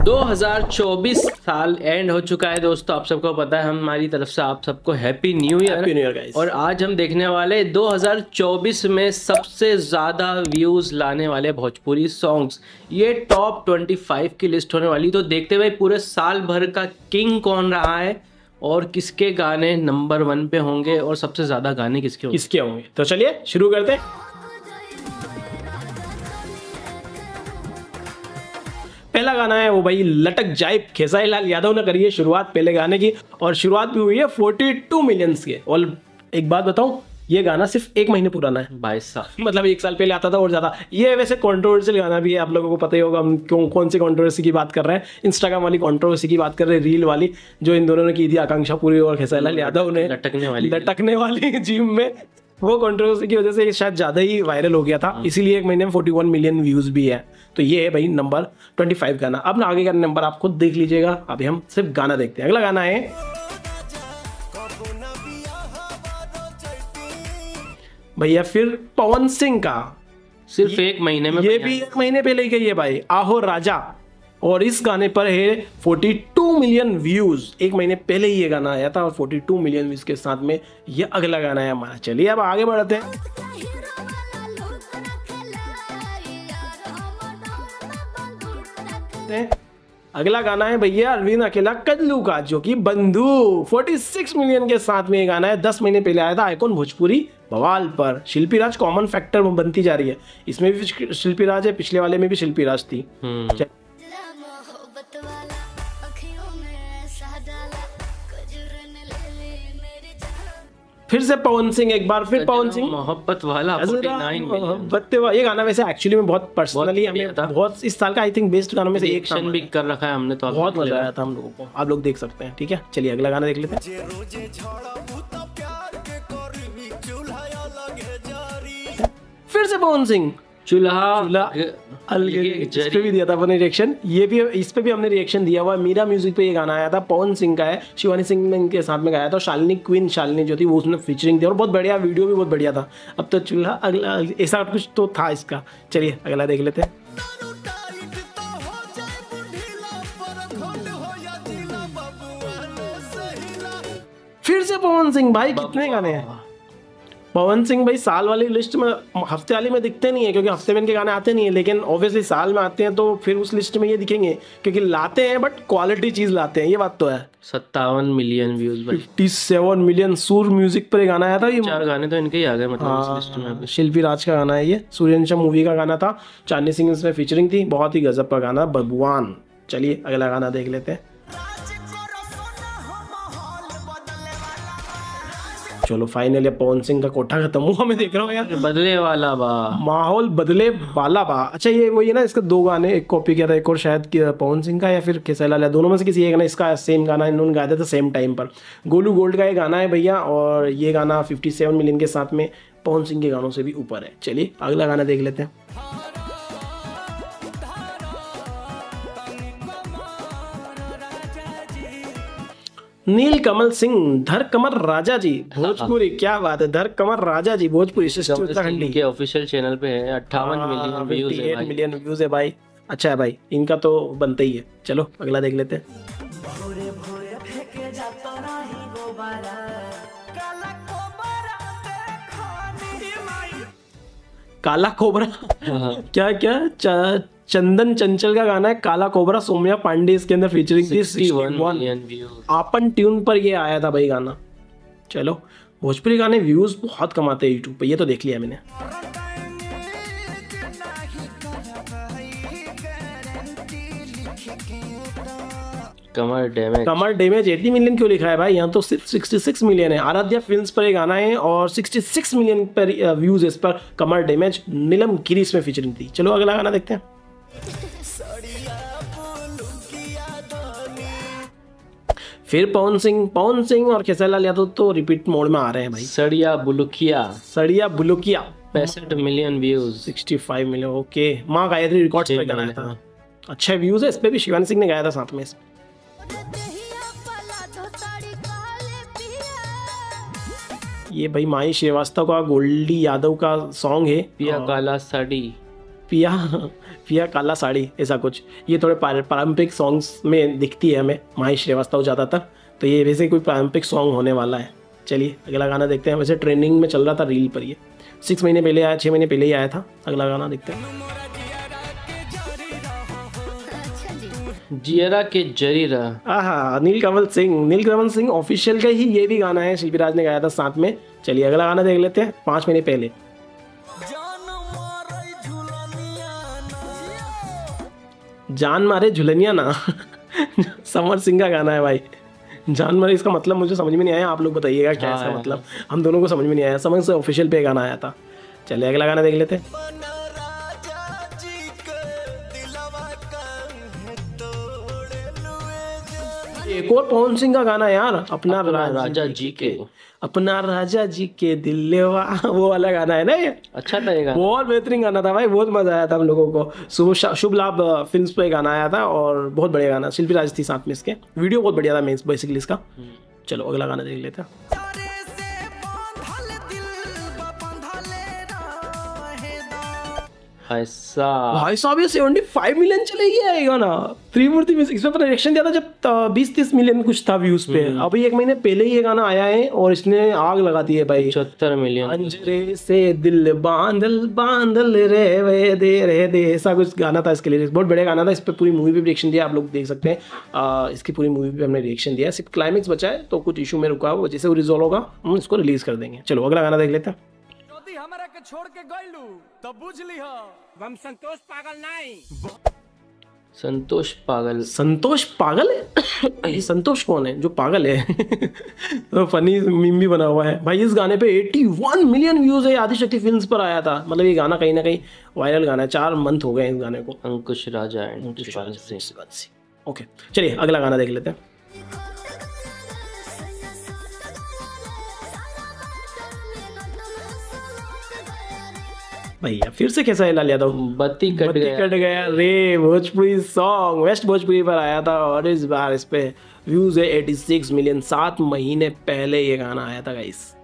2024 साल एंड हो चुका है दोस्तों। आप सबको पता है, हमारी तरफ से आप सबको हैप्पी न्यू ईयर गाइस। और आज हम देखने वाले 2024 में सबसे ज़्यादा व्यूज़ लाने वाले भोजपुरी सॉन्ग्स। ये टॉप 25 की लिस्ट होने वाली। तो देखते हुए पूरे साल भर का किंग कौन रहा है और किसके गाने नंबर 1 पे होंगे और सबसे ज़्यादा गाने किसके होंगे। तो चलिए शुरू करते हैं। पहला गाना है वो भाई लटक जाए, खेसारी लाल यादव ने करी है शुरुआत पहले गाने की, और शुरुआत भी हुई है 42 मिलियंस के। और एक बात बताऊं, ये गाना सिर्फ 1 महीने पुराना है, 22 साल, मतलब 1 साल पहले आता था और ज्यादा। ये वैसे कंट्रोवर्शियल गाना भी है, आप लोगों को पता ही होगा हम कौन सी कंट्रोवर्सी की बात कर रहे हैं। इंस्टाग्राम वाली कंट्रोवर्सी की बात कर रहे हैं, रील वाली जो इन दोनों ने की थी, आकांक्षा पुरी और खेसारी लाल यादव ने, लटकने वाली जिम में। वो कंट्रोवर्सी की वजह से शायद ज्यादा ही वायरल हो गया था, इसीलिए 1 महीने में 41 मिलियन व्यूज भी है। तो ये है भाई नंबर 25 गाना। अब आगे का नंबर आप खुद देख लीजिएगा, अभी हम सिर्फ गाना देखते हैं। अगला गाना है भैया फिर पवन सिंह का, सिर्फ 1 महीने में, ये भी 1 महीने पहले ही गई है भाई, आहो राजा। और इस गाने पर है 42 मिलियन व्यूज। 1 महीने पहले ही ये गाना आया था और 42 मिलियन व्यूज के साथ में ये अगला गाना है हमारा। चलिए अब आगे बढ़ते हैं। अगला गाना है भैया अरविंद अकेला कल्लू का, जो कि बंधु 46 मिलियन के साथ में ये गाना है। 10 महीने पहले आया था आइकॉन भोजपुरी बवाल पर। शिल्पी राज कॉमन फैक्टर बनती जा रही है, इसमें भी शिल्पी राज है, पिछले वाले में भी शिल्पी राज थी। फिर से पवन सिंह, एक बार फिर पवन सिंह, मोहब्बत वाला 49 ये गाना वैसे एक्चुअली में बहुत पर्सनली हमें बहुत इस साल का आई थिंक बेस्ट गानों में से एक भी कर रखा है हमने, तो बहुत मजा आया था हम लोगों को। आप लोग देख सकते हैं। ठीक है, चलिए अगला गाना देख लेते हैं। फिर से पवन सिंह, चूल्हा इस पे भी दिया था अपने रिएक्शन। ये भी, इस पे भी हमने रिएक्शन दिया हुआ। मीरा म्यूजिक पे ये गाना आया था, पवन सिंह का है, शिवानी सिंह ने इनके साथ में गाया था। शालिनी क्वीन शालिनी जो थी वो उसने फीचरिंग दी और बहुत बढ़िया, वीडियो भी बहुत बढ़िया था। अब तो चूल्हा अगला ऐसा कुछ तो था इसका। चलिए अगला देख लेते हैं। फिर से पवन सिंह भाई, कितने गाने हैं पवन सिंह भाई। साल वाली लिस्ट में, हफ्ते वाली में दिखते नहीं है क्योंकि हफ्ते में इनके गाने आते नहीं है, लेकिन ऑब्वियसली साल में आते हैं तो फिर उस लिस्ट में ये दिखेंगे क्योंकि लाते हैं, बट क्वालिटी चीज लाते हैं, ये बात तो है। 57 मिलियन व्यूज, 57 मिलियन। सूर म्यूजिक पर गाना आया था, ये 4 गाने तो इनके ही आ गए मतलब इस लिस्ट में। शिल्पी राज का गाना है ये, सूर्यवंशम मूवी का गाना था, चांदनी सिंह इसमें फीचरिंग थी। बहुत ही गजब का गाना, बबुआन। चलिए अगला गाना देख लेते हैं। चलो फाइनली पवन सिंह का कोठा खत्म हुआ, मैं देख रहा हूँ यार। बदले वाला बा, माहौल बदले वाला बा। अच्छा ये वही है ना, इसका 2 गाने, एक कॉपी किया था, एक और शायद पवन सिंह का या फिर खेसारी लाल, दोनों में से किसी एक ना, इसका सेम गाना इन्होंने गाया था सेम टाइम पर। गोलू गोल्ड का ये गाना है भैया, और ये गाना 57 मिलियन के साथ में पवन सिंह के गानों से भी ऊपर है। चलिए अगला गाना देख लेते हैं। नील कमल सिंह, धर कमर राजा जी भोजपुरी। क्या बात है, धर कमर राजा जी भोजपुरी उत्तराखंडी के ऑफिशियल चैनल पे है। 58 मिलियन व्यूज है, 58 मिलियन व्यूज है भाई। अच्छा है भाई, इनका तो बनता ही है। चलो अगला देख लेते हैं। काला कोबरा क्या चंदन चंचल का गाना है काला कोबरा, सोम्या पांडे इसके अंदर फीचरिंग थी। 61 आपन ट्यून पर ये आया था भाई गाना। चलो भोजपुरी गाने व्यूज बहुत कमाते हैं यूट्यूब पे, ये तो देख लिया मैंने। कमर डैमेज 80 मिलियन क्यों लिखा है भाई, यहाँ तो सिर्फ 66 मिलियन है। आराध्या फिल्म्स पर ये गाना है और 66 मिलियन पर व्यूज इस पर। कमर डैमेज, नीलम गिरी इसमें फीचरिंग थी। चलो अगला गाना देखते हैं। फिर पवन सिंह और खेसारी लाल यादव तो रिपीट मोड में आ रहे हैं भाई। सड़िया बुलुकिया 65 मिलियन व्यूज, 65 मिलियन। ओके, माँ गायत्री रिकॉर्ड्स पे गाना था, अच्छा व्यूज है। इस पे भी शिवानी सिंह ने गाया था साथ में। ये भाई माही श्रीवास्तव का, गोल्डी यादव का सॉन्ग है, पिया काला साड़ी। पिया पिया काला साड़ी ऐसा कुछ, ये थोड़े पारंपरिक सॉन्ग्स में दिखती है हमें माही श्रीवास्तव ज़्यादातर, तो ये वैसे कोई पारंपरिक सॉन्ग होने वाला है। चलिए अगला गाना देखते हैं। वैसे ट्रेंडिंग में चल रहा था रील पर, ये 6 महीने पहले आया, 6 महीने पहले ही आया था। अगला गाना देखते हैं। जियरा के जरी रहा। आहा, नीलकमल सिंह ऑफिशियल का ही ये भी गाना है, शिल्पी राज ने गाया था साथ में। चलिए अगला गाना देख लेते हैं। 5 महीने पहले जान मारे झुलनिया ना समर सिंह का गाना है भाई। जान मारे, इसका मतलब मुझे समझ में नहीं आया, आप लोग बताइएगा क्या इसका मतलब, हम दोनों को समझ में नहीं आया। समझ से ऑफिशियल पे गाना आया था। चलिए अगला गाना देख लेते हैं। एक और पवन सिंह का गाना यार, अपना राजा जी के दिलवा, वो वाला गाना है ना ये। अच्छा था ये गाना, बहुत बेहतरीन गाना था भाई, बहुत मजा आया था हम लोगों को। शुभ लाभ फिल्म्स पे गाना आया था और बहुत बढ़िया गाना, शिल्पी राज थी साथ में इसके। वीडियो बहुत बढ़िया था मेन बेसिकली इसका। चलो अगला गाना देख लेते हैं। भाई साहब ये 75 मिलियन चले गया है गाना। त्रिमूर्ति म्यूजिक, इसमें अपना रिएक्शन दिया था जब 20-30 मिलियन कुछ था व्यूज पे। अभी 1 महीने पहले ही ये गाना आया है और इसने आग लगा दी है भाई। 74 मिलियन। अंजरे से दिल बांधल रे दे, ऐसा कुछ गाना था। इसके लिए बहुत बढ़िया गाना था। इस पर पूरी मूवी पे रिएक्शन दिया, आप लोग देख सकते हैं। इसकी पूरी मूवी पे हमने रिएक्शन दिया, सिर्फ क्लाइमेक्स बचा है तो कुछ इशू में रुका हुआ, जैसे वो रिजॉल्व होगा हम इसको रिलीज कर देंगे। चलो अगला गाना देख लेते हैं। हमरा के छोड़ के गइलू तब बुझ ली हम संतोष पागल नहीं। संतोष पागल है ये संतोष कौन है जो पागल है? तो फनी मीम भी बना हुआ है भाई। इस गाने पे 81 मिलियन व्यूज है, आदिशक्ति फिल्म्स पर आया था। मतलब ये गाना कहीं ना कहीं वायरल गाना है, 4 मंथ हो गए इस गाने को। अंकुश राजा ओके चलिए अगला गाना देख लेते हैं। भैया फिर से कैसा हिला लिया था, बत्ती कट गया रे। भोजपुरी सॉन्ग वेस्ट भोजपुरी पर आया था और इस बार इस पे व्यूज है 86 मिलियन। 7 महीने पहले ये गाना आया था गाइस।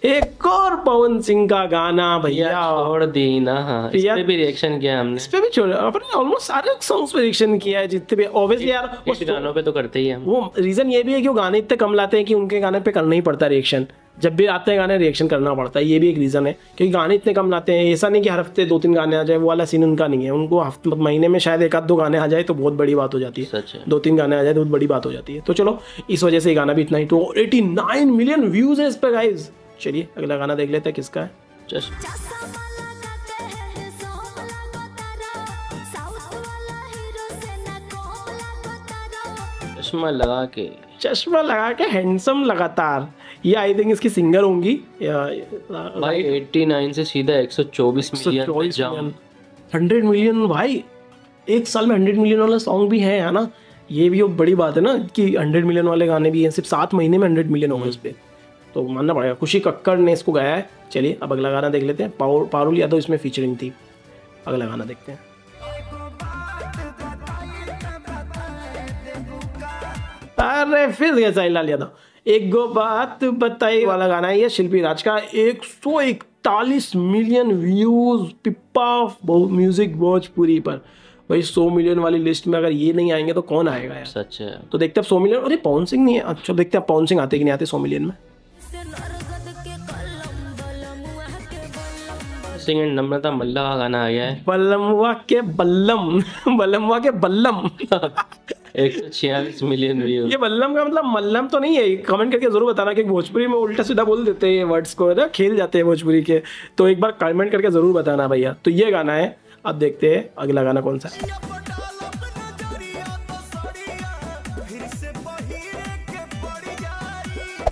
एक और पवन सिंह का गाना भैया छोड़ दी ना। इस पे भी रिएक्शन किया हमने, इस पे भी छोड़, अपने ऑलमोस्ट सारे सॉन्ग्स पे रिएक्शन किया है जितने भी। ऑब्वियसली यार उस गानों पे तो करते ही हम। वो रीजन ये भी है कि वो गाने इतने कम लाते हैं कि उनके गाने पे करना ही पड़ता है रिएक्शन। जब भी आते हैं गाने रिएक्शन करना पड़ता है, ये भी एक रीजन है क्योंकि गाने इतने कम लाते हैं। ऐसा नहीं कि हर हफ्ते 2-3 गाने आ जाए, वो वाला सीन उनका नहीं है। उनको महीने में शायद 1-2 गाने आ जाए तो बहुत बड़ी बात हो जाती है। 2-3 गाने आ जाए तो बहुत बड़ी बात हो जाती है। तो चलो इस वजह से गाना भी इतना ही। तो 89 मिलियन व्यूज है इस पे गाइस। चलिए अगला गाना देख लेते हैं किसका है। चश्मा लगा के हैंडसम लगातार, ये आई थिंक इसकी सिंगर होंगी भाई। 89 से सीधा 124 मिलियन 100 मिलियन भाई। एक साल में 100 मिलियन वाला सॉन्ग भी है ना। ये भी बड़ी बात है ना कि 100 मिलियन वाले गाने भी हैं। सिर्फ 7 महीने में 100 मिलियन हो गए इस पे, तो मानना पड़ेगा। खुशी कक्कड़ ने इसको गाया है। चलिए अब अगला गाना देख लेते हैं। पारुल यादव इसमें फीचरिंग थी। अगला गाना देखते हैं। अरे फिर कैसा हिला लिया था। एक गो बात बताई वाला गाना है ये शिल्पी राज का। 141 million views Pippa music Bhojpuri पर। भाई 100 मिलियन वाली लिस्ट में अगर ये नहीं आएंगे तो कौन आएगा यार। सच है। तो देखते हैं 100 मिलियन। अरे पवन सिंह नहीं है। अच्छा देखते हैं पवन सिंह आते कि नहीं आते 100 मिलियन में। सिंह एंड नम्रता मल्ला का गाना आ गया है। बल्लमवा के बल्लम 146 मिलियन व्यू। ये बल्लम का मतलब मल्लम तो नहीं है। कमेंट करके जरूर बताना कि भोजपुरी में उल्टा सीधा बोल देते हैं ये वर्ड्स को ना, खेल जाते हैं भोजपुरी के। तो एक बार कमेंट करके जरूर बताना भैया। तो ये गाना है। अब देखते हैं अगला गाना कौन सा है।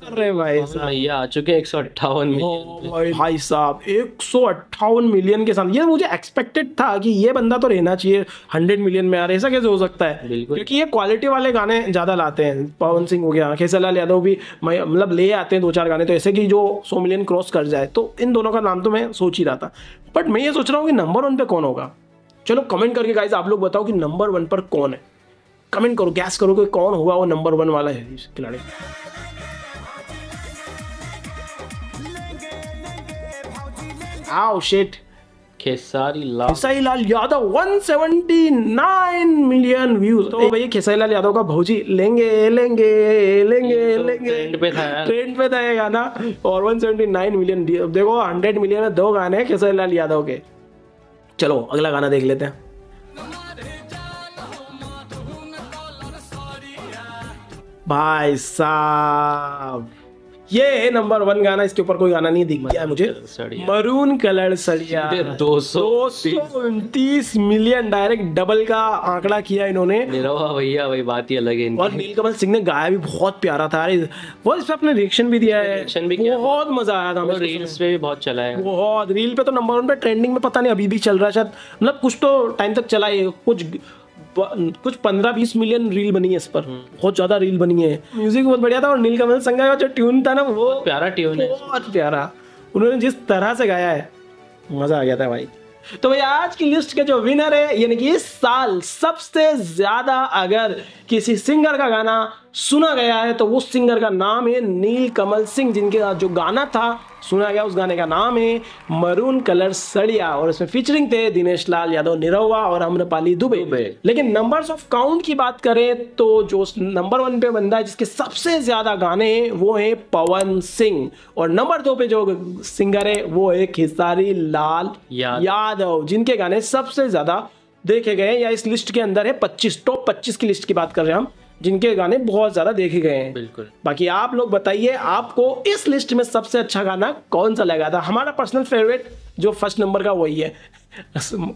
अरे भाई भैया आ चुके 158 मिलियन। भाई साहब 158 मिलियन के साथ। ये मुझे एक्सपेक्टेड था कि ये बंदा तो रहना चाहिए 100 मिलियन में यार। ऐसा कैसे हो सकता है? क्योंकि ये क्वालिटी वाले गाने ज्यादा लाते हैं। पवन सिंह हो गया, खेसारी यादव भी मतलब ले आते हैं 2-4 गाने तो ऐसे कि जो 100 मिलियन क्रॉस कर जाए। तो इन दोनों का नाम तो मैं सोच ही रहा था, बट मैं ये सोच रहा हूँ कि नंबर 1 पे कौन होगा। चलो कमेंट करके गाइस आप लोग बताओ कि नंबर 1 पर कौन है। कमेंट करो, गैस करो कि कौन होगा वो नंबर 1 वाला है खिलाड़ी। आओ shit, Khesari Lal Yadav 179 million views. तो भैया खेसारी लाल यादव का भौजी लेंगे लेंगे लेंगे लेंगे ट्रेंड पे था ये गाना, और 179 मिलियन। देखो 100 मिलियन में 2 गाने खेसारी लाल यादव के। चलो अगला गाना देख लेते हैं। भाई साहब ये है नंबर 1 गाना, इसके ऊपर कोई गाना नहीं दिख गया है मुझे। मरून कलर सड़िया 229 मिलियन, डायरेक्ट डबल का आंकड़ा किया इन्होंने। भैया भाई बात ही अलग है। और नीलकमल सिंह ने गाया भी बहुत प्यारा था, वो इस पे अपने रिएक्शन भी दिया है, बहुत मजा आया था। रील्स पे भी बहुत चला है, बहुत रील पे तो नंबर 1 पे ट्रेंडिंग में, पता नहीं अभी भी चल रहा है शायद, मतलब कुछ तो टाइम तक चला है। कुछ 15-20 मिलियन रील बनी है इस पर, बहुत ज्यादा रील बनी है। म्यूजिक बहुत बढ़िया था, और नीलकमल सिंह का जो ट्यून था ना वो प्यारा ट्यून है, बहुत प्यारा। उन्होंने जिस तरह से गाया है मजा आ गया था भाई। तो भाई आज की लिस्ट के जो विनर है, यानी कि इस साल सबसे ज्यादा अगर किसी सिंगर का गाना सुना गया है तो उस सिंगर का नाम है नीलकमल सिंह, जिनके साथ जो गाना था सुना गया उस गाने का नाम है मरून कलर सड़िया, और इसमें फीचरिंग थे दिनेश लाल यादव निरहुआ और आम्रपाली दुबे। लेकिन नंबर्स ऑफ काउंट की बात करें तो जो नंबर 1 पे बंदा है जिसके सबसे ज्यादा गाने हैं वो है पवन सिंह, और नंबर 2 पे जो सिंगर है वो है खेसारी लाल यादव, जिनके गाने सबसे ज्यादा देखे गए, या इस लिस्ट के अंदर है 25, टॉप 25 की लिस्ट की बात कर रहे हैं हम, जिनके गाने बहुत ज्यादा देखे गए हैं। बिल्कुल। बाकी आप लोग बताइए आपको इस लिस्ट में सबसे अच्छा गाना कौन सा लगा था। हमारा पर्सनल फेवरेट जो फर्स्ट नंबर का वही है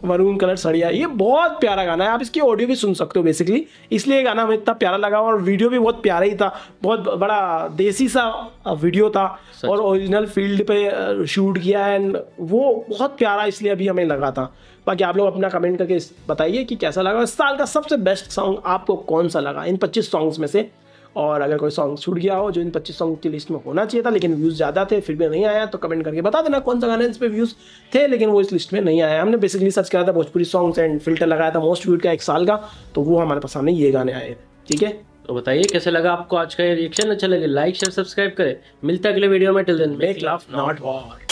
मरून कलर सड़िया, ये बहुत प्यारा गाना है। आप इसकी ऑडियो भी सुन सकते हो बेसिकली, इसलिए ये गाना हमें इतना प्यारा लगा, और वीडियो भी बहुत प्यारा ही था, बहुत बड़ा देसी सा वीडियो था, और ओरिजिनल फील्ड पे शूट किया है, वो बहुत प्यारा इसलिए अभी हमें लगा था। बाकी आप लोग अपना कमेंट करके बताइए कि कैसा लगा, इस साल का सबसे बेस्ट सॉन्ग आपको कौन सा लगा इन 25 सॉन्ग्स में से। और अगर कोई सॉन्ग छूट गया हो जो इन 25 सॉन्ग की लिस्ट में होना चाहिए था लेकिन व्यूज़ ज़्यादा थे फिर भी नहीं आया, तो कमेंट करके बता देना कौन सा गाना इस पे व्यूज़ थे लेकिन वो इस लिस्ट में नहीं आया। हमने बेसिकली सर्च करा था भोजपुरी सॉन्ग्स एंड फिल्टर लगाया था मोस्ट व्यूड का 1 साल का, तो वो हमारे पास सामने ये गाने आए। ठीक है, तो बताइए कैसे लगा आपको आज का ये रिएक्शन। अच्छा लगे लाइक शेयर सब्सक्राइब करें। मिलता है अगले वीडियो में। Till then make love not war.